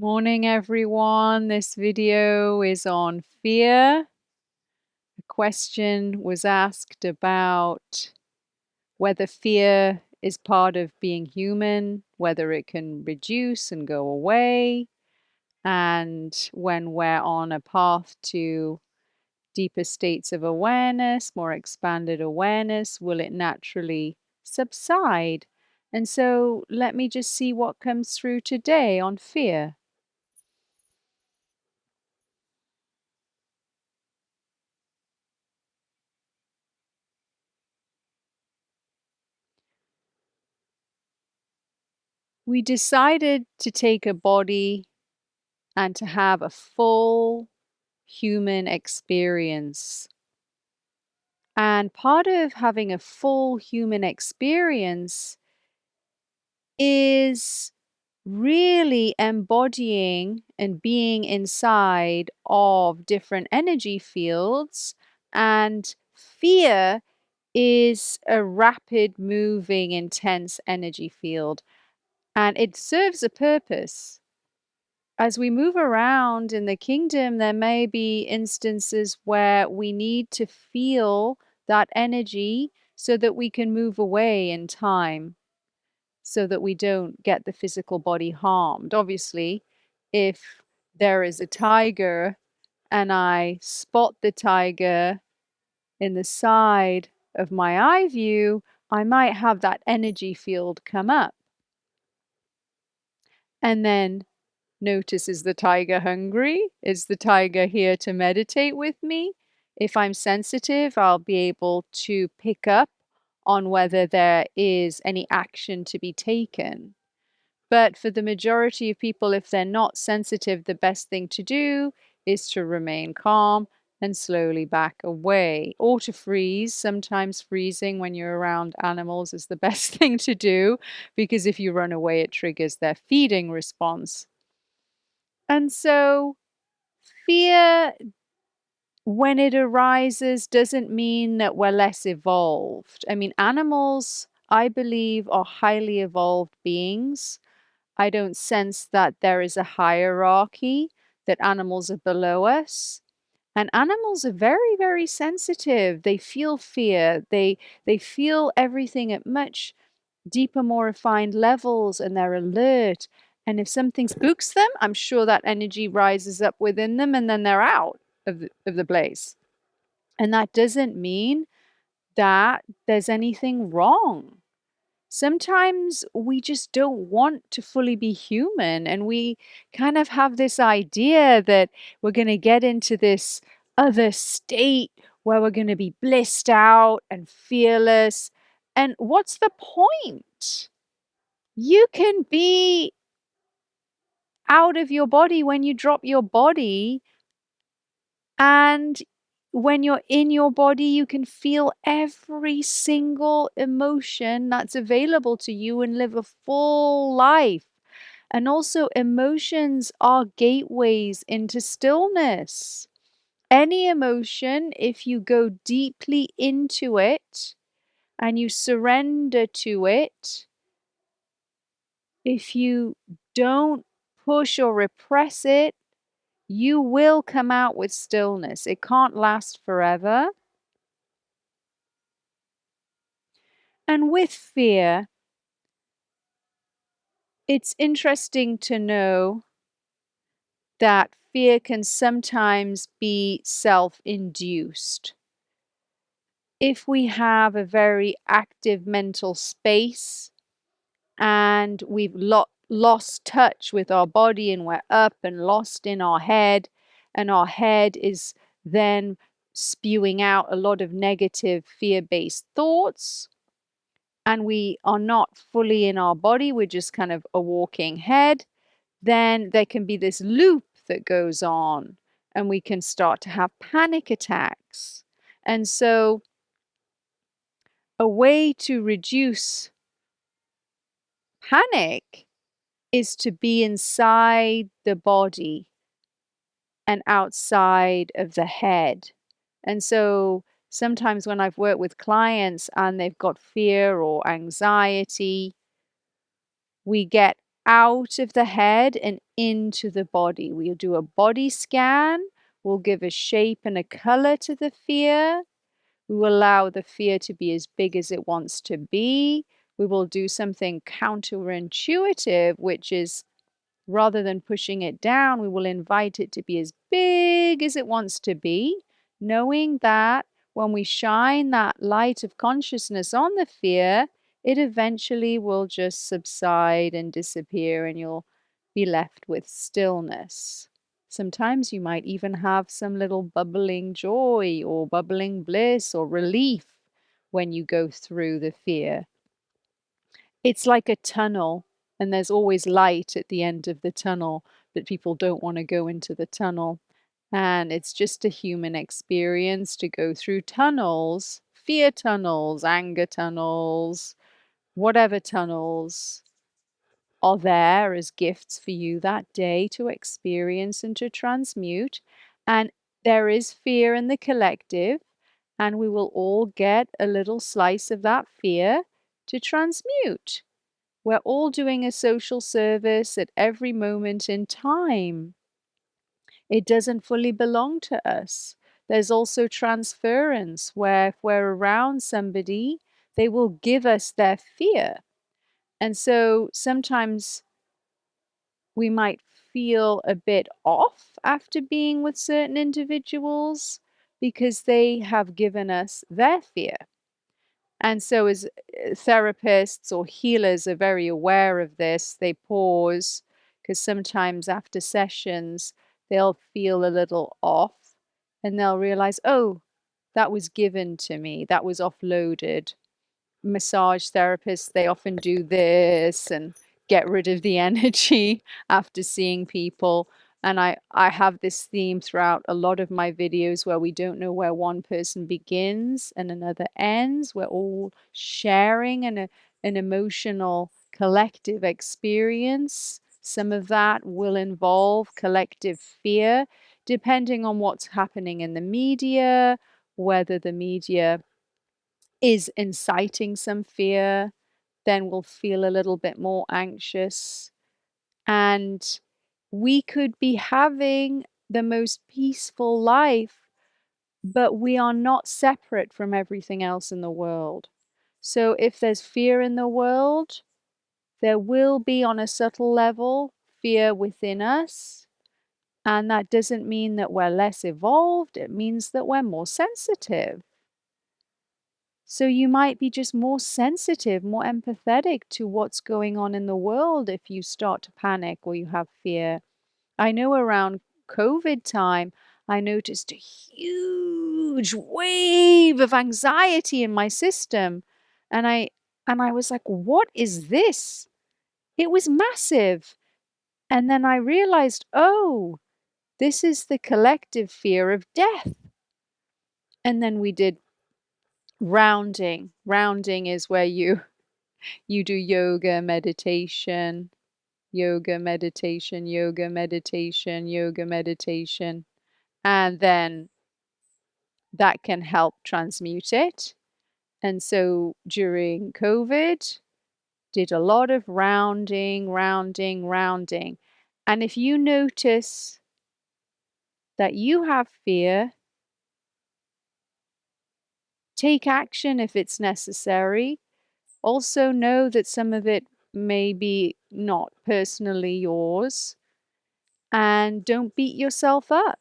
Morning, everyone. This video is on fear. A question was asked about whether fear is part of being human, whether it can reduce and go away, and when we're on a path to deeper states of awareness, more expanded awareness, will it naturally subside? And so let me just see what comes through today on fear. We decided to take a body and to have a full human experience. And part of having a full human experience is really embodying and being inside of different energy fields. And fear is a rapid moving, intense energy field, and it serves a purpose. As we move around in the kingdom, there may be instances where we need to feel that energy so that we can move away in time, so that we don't get the physical body harmed. Obviously, if there is a tiger and I spot the tiger in the side of my eye view, I might have that energy field come up. And then notice, is the tiger hungry? Is the tiger here to meditate with me? If I'm sensitive, I'll be able to pick up on whether there is any action to be taken. But for the majority of people, if they're not sensitive, the best thing to do is to remain calm and slowly back away, or to freeze. Sometimes freezing when you're around animals is the best thing to do, because if you run away, it triggers their feeding response. And so fear, when it arises, doesn't mean that we're less evolved. I mean, animals, I believe, are highly evolved beings. I don't sense that there is a hierarchy, that animals are below us. And animals are very, very sensitive. They feel fear. They feel everything at much deeper, more refined levels, and they're alert. And if something spooks them, I'm sure that energy rises up within them and then they're out of the place. And that doesn't mean that there's anything wrong. Sometimes we just don't want to fully be human, and we kind of have this idea that we're going to get into this other state where we're going to be blissed out and fearless. And what's the point? You can be out of your body when you drop your body, and when you're in your body, you can feel every single emotion that's available to you and live a full life. And also, emotions are gateways into stillness. Any emotion, if you go deeply into it and you surrender to it, if you don't push or repress it, you will come out with stillness. It can't last forever. And with fear, it's interesting to know that fear can sometimes be self-induced. If we have a very active mental space and we've lost touch with our body and we're up and lost in our head, and our head is then spewing out a lot of negative fear-based thoughts, and we are not fully in our body, we're just kind of a walking head, then there can be this loop that goes on and we can start to have panic attacks. And so a way to reduce panic is to be inside the body and outside of the head. And so sometimes when I've worked with clients and they've got fear or anxiety, we get out of the head and into the body. We'll do a body scan. We'll give a shape and a color to the fear. We will allow the fear to be as big as it wants to be. We will do something counterintuitive, which is rather than pushing it down, we will invite it to be as big as it wants to be, knowing that when we shine that light of consciousness on the fear, it eventually will just subside and disappear, and you'll be left with stillness. Sometimes you might even have some little bubbling joy or bubbling bliss or relief when you go through the fear. It's like a tunnel, and there's always light at the end of the tunnel, but people don't want to go into the tunnel. And it's just a human experience to go through tunnels, fear tunnels, anger tunnels, whatever tunnels are there as gifts for you that day to experience and to transmute. And there is fear in the collective, and we will all get a little slice of that fear to transmute. We're all doing a social service at every moment in time. It doesn't fully belong to us. There's also transference, where if we're around somebody, they will give us their fear. And so sometimes we might feel a bit off after being with certain individuals because they have given us their fear. And so, as therapists or healers are very aware of this, they pause because sometimes after sessions, they'll feel a little off and they'll realize, oh, that was given to me, that was offloaded. Massage therapists, they often do this and get rid of the energy after seeing people. And I have this theme throughout a lot of my videos where we don't know where one person begins and another ends. We're all sharing an emotional collective experience. Some of that will involve collective fear, depending on what's happening in the media, whether the media is inciting some fear, then we'll feel a little bit more anxious. And we could be having the most peaceful life, but we are not separate from everything else in the world. So if there's fear in the world, there will be, on a subtle level, fear within us. And that doesn't mean that we're less evolved. It means that we're more sensitive. So you might be just more sensitive, more empathetic to what's going on in the world if you start to panic or you have fear. I know around COVID time, I noticed a huge wave of anxiety in my system. And I was like, what is this? It was massive. And then I realized, oh, this is the collective fear of death. And then we did rounding. Rounding is where you do yoga, meditation, yoga, meditation, yoga, meditation, yoga, meditation, and then that can help transmute it. And so during COVID, did a lot of rounding, rounding, rounding. And if you notice that you have fear, take action if it's necessary. Also know that some of it may be not personally yours, and don't beat yourself up.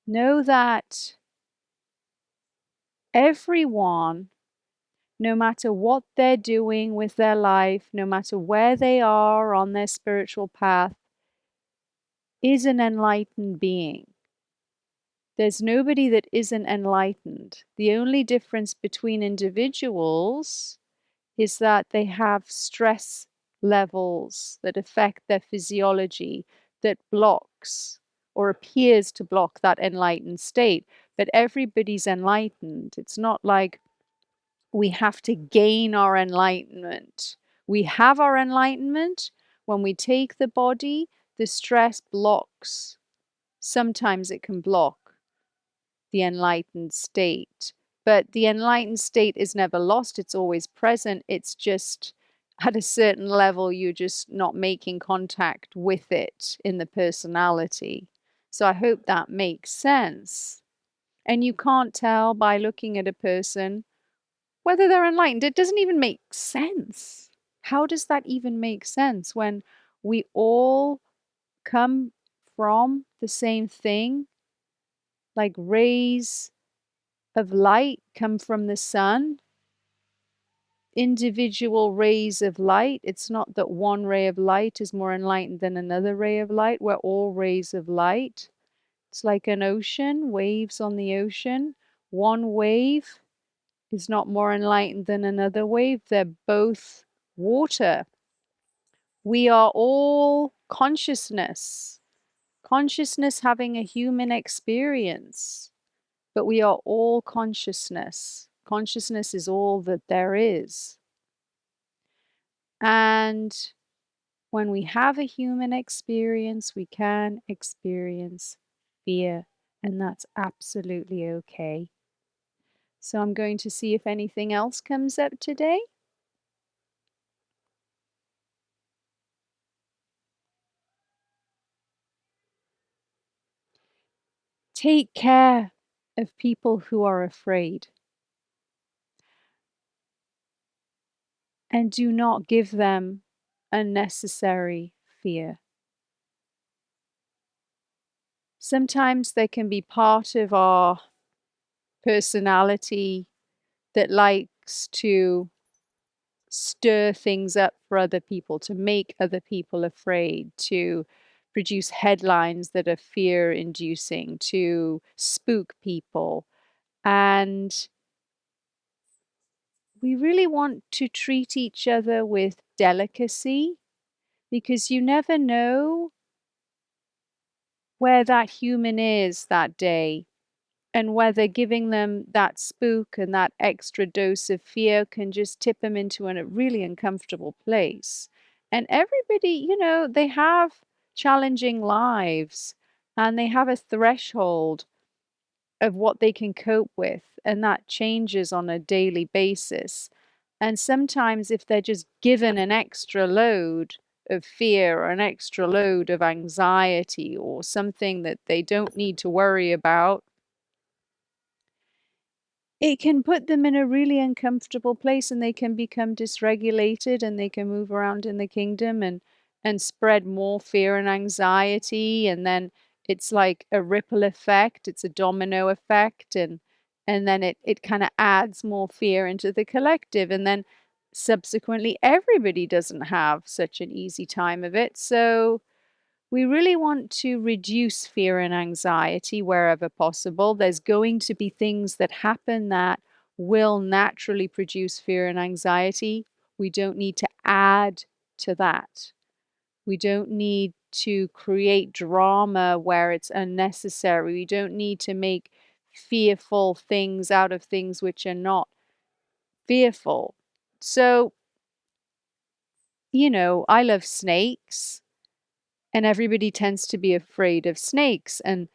Know that everyone, no matter what they're doing with their life, no matter where they are on their spiritual path, is an enlightened being. There's nobody that isn't enlightened. The only difference between individuals is that they have stress levels that affect their physiology that blocks or appears to block that enlightened state. But everybody's enlightened. It's not like we have to gain our enlightenment. We have our enlightenment. When we take the body, the stress blocks. Sometimes it can block the enlightened state. But the enlightened state is never lost. It's always present. It's just at a certain level, you're just not making contact with it in the personality. So I hope that makes sense. And you can't tell by looking at a person whether they're enlightened. It doesn't even make sense. How does that even make sense when we all come from the same thing? Like rays of light come from the sun, individual rays of light. It's not that one ray of light is more enlightened than another ray of light. We're all rays of light. It's like an ocean, waves on the ocean. One wave is not more enlightened than another wave. They're both water. We are all consciousness, consciousness having a human experience, but we are all consciousness. Consciousness is all that there is. And when we have a human experience, we can experience fear, and that's absolutely okay. So I'm going to see if anything else comes up today. Take care of people who are afraid, and do not give them unnecessary fear. Sometimes there can be part of our personality that likes to stir things up for other people, to make other people afraid, to produce headlines that are fear inducing, to spook people. And we really want to treat each other with delicacy, because you never know where that human is that day, and whether giving them that spook and that extra dose of fear can just tip them into a really uncomfortable place. And everybody, they have challenging lives, and they have a threshold of what they can cope with, and that changes on a daily basis. And sometimes, if they're just given an extra load of fear or an extra load of anxiety or something that they don't need to worry about, it can put them in a really uncomfortable place, and they can become dysregulated, and they can move around in the kingdom and spread more fear and anxiety. And then it's like a ripple effect, it's a domino effect, and then it kind of adds more fear into the collective, and then subsequently everybody doesn't have such an easy time of it. So we really want to reduce fear and anxiety wherever possible. There's going to be things that happen that will naturally produce fear and anxiety. We don't need to add to that. We don't need to create drama where it's unnecessary. We don't need to make fearful things out of things which are not fearful. So, I love snakes, and everybody tends to be afraid of snakes. And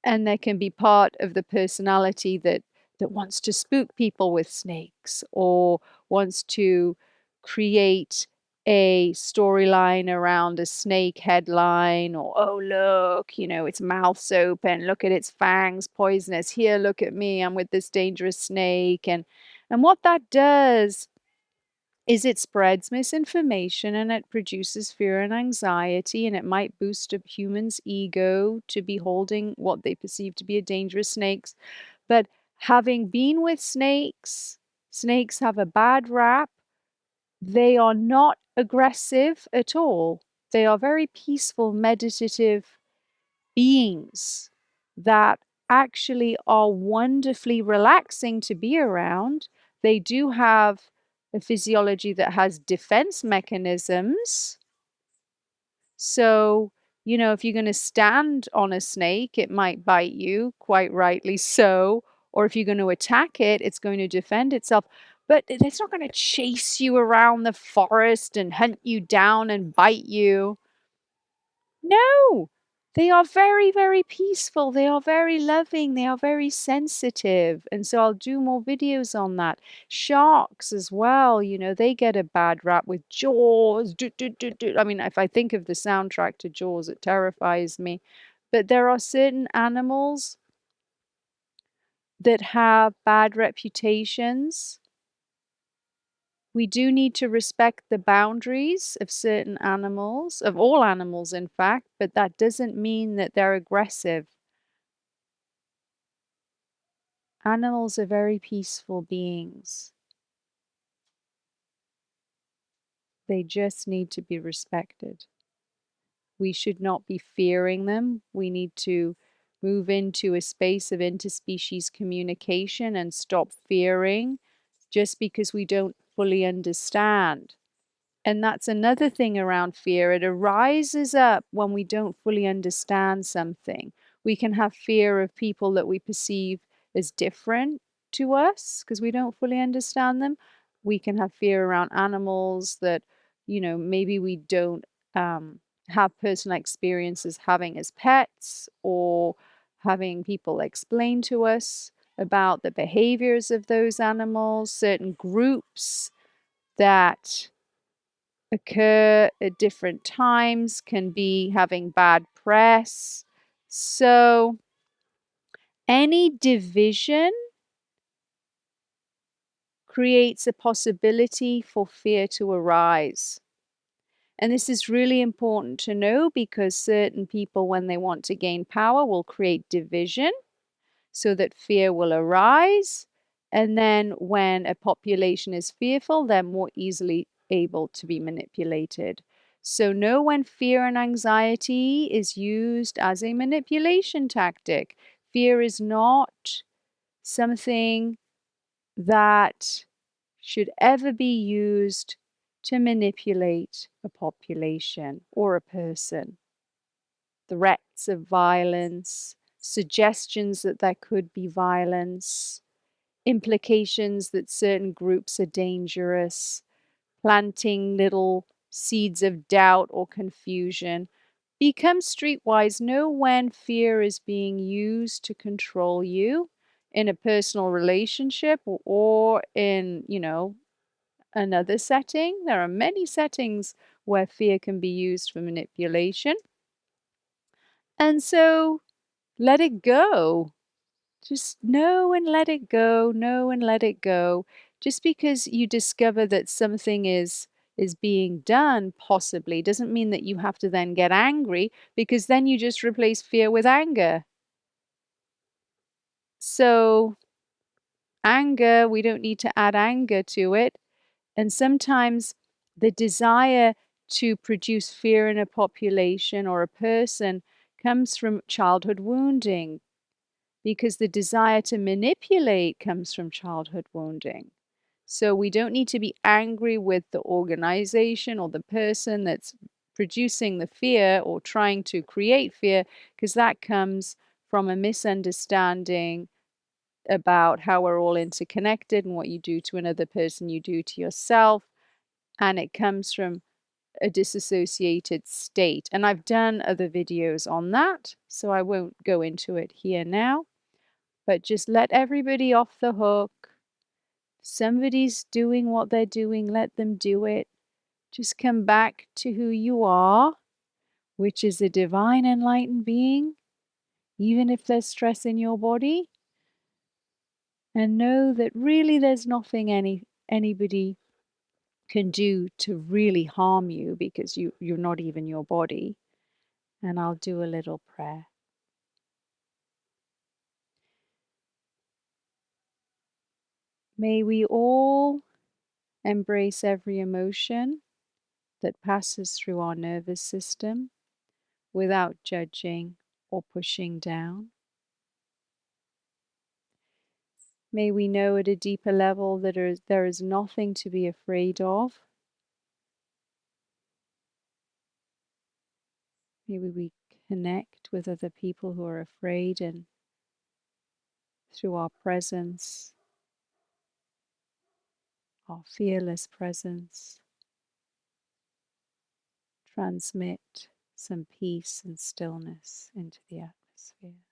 there can be part of the personality that wants to spook people with snakes, or wants to create a storyline around a snake headline, or, oh, look, its mouth's open, look at its fangs, poisonous, here, look at me, I'm with this dangerous snake. And what that does is it spreads misinformation, and it produces fear and anxiety, and it might boost a human's ego to be holding what they perceive to be a dangerous snake. But having been with snakes, snakes have a bad rap. They are not aggressive at all. They are very peaceful, meditative beings that actually are wonderfully relaxing to be around. They do have a physiology that has defense mechanisms. So, if you're going to stand on a snake, it might bite you, quite rightly so. Or if you're going to attack it, it's going to defend itself. But it's not going to chase you around the forest and hunt you down and bite you. No, They are very, very peaceful. They are very loving. They are very sensitive. And so I'll do more videos on that. Sharks as well, you know, they get a bad rap with Jaws. Do, do, do, do. I mean, if I think of the soundtrack to Jaws, it terrifies me. But there are certain animals that have bad reputations. We do need to respect the boundaries of certain animals, of all animals, in fact, but that doesn't mean that they're aggressive. Animals are very peaceful beings. They just need to be respected. We should not be fearing them. We need to move into a space of interspecies communication and stop fearing just because we don't fully understand. And that's another thing around fear. It arises up when we don't fully understand something. We can have fear of people that we perceive as different to us because we don't fully understand them. We can have fear around animals that, you know, maybe we don't have personal experiences having as pets, or having people explain to us about the behaviors of those animals, certain groups that occur at different times, can be having bad press. So any division creates a possibility for fear to arise. And this is really important to know because certain people, when they want to gain power, will create division so that fear will arise. And then when a population is fearful, they're more easily able to be manipulated. So know when fear and anxiety is used as a manipulation tactic. Fear is not something that should ever be used to manipulate a population or a person. Threats of violence, suggestions that there could be violence, implications that certain groups are dangerous, planting little seeds of doubt or confusion. Become streetwise. Know when fear is being used to control you in a personal relationship or in, you know, another setting. There are many settings where fear can be used for manipulation. And so let it go. Just know and let it go, know and let it go. Just because you discover that something is being done possibly doesn't mean that you have to then get angry, because then you just replace fear with anger. So anger, we don't need to add anger to it. And sometimes the desire to produce fear in a population or a person comes from childhood wounding, because the desire to manipulate comes from childhood wounding. So we don't need to be angry with the organization or the person that's producing the fear or trying to create fear, because that comes from a misunderstanding about how we're all interconnected, and what you do to another person, you do to yourself. And it comes from a disassociated state. And I've done other videos on that, so I won't go into it here now. But just let everybody off the hook. Somebody's doing what they're doing, let them do it. Just come back to who you are, which is a divine enlightened being, even if there's stress in your body. And know that really there's nothing anybody can do to really harm you, because you're not even your body. And I'll do a little prayer. May we all embrace every emotion that passes through our nervous system without judging or pushing down. May we know at a deeper level that there is nothing to be afraid of. May we connect with other people who are afraid, and through our presence, our fearless presence, transmit some peace and stillness into the atmosphere.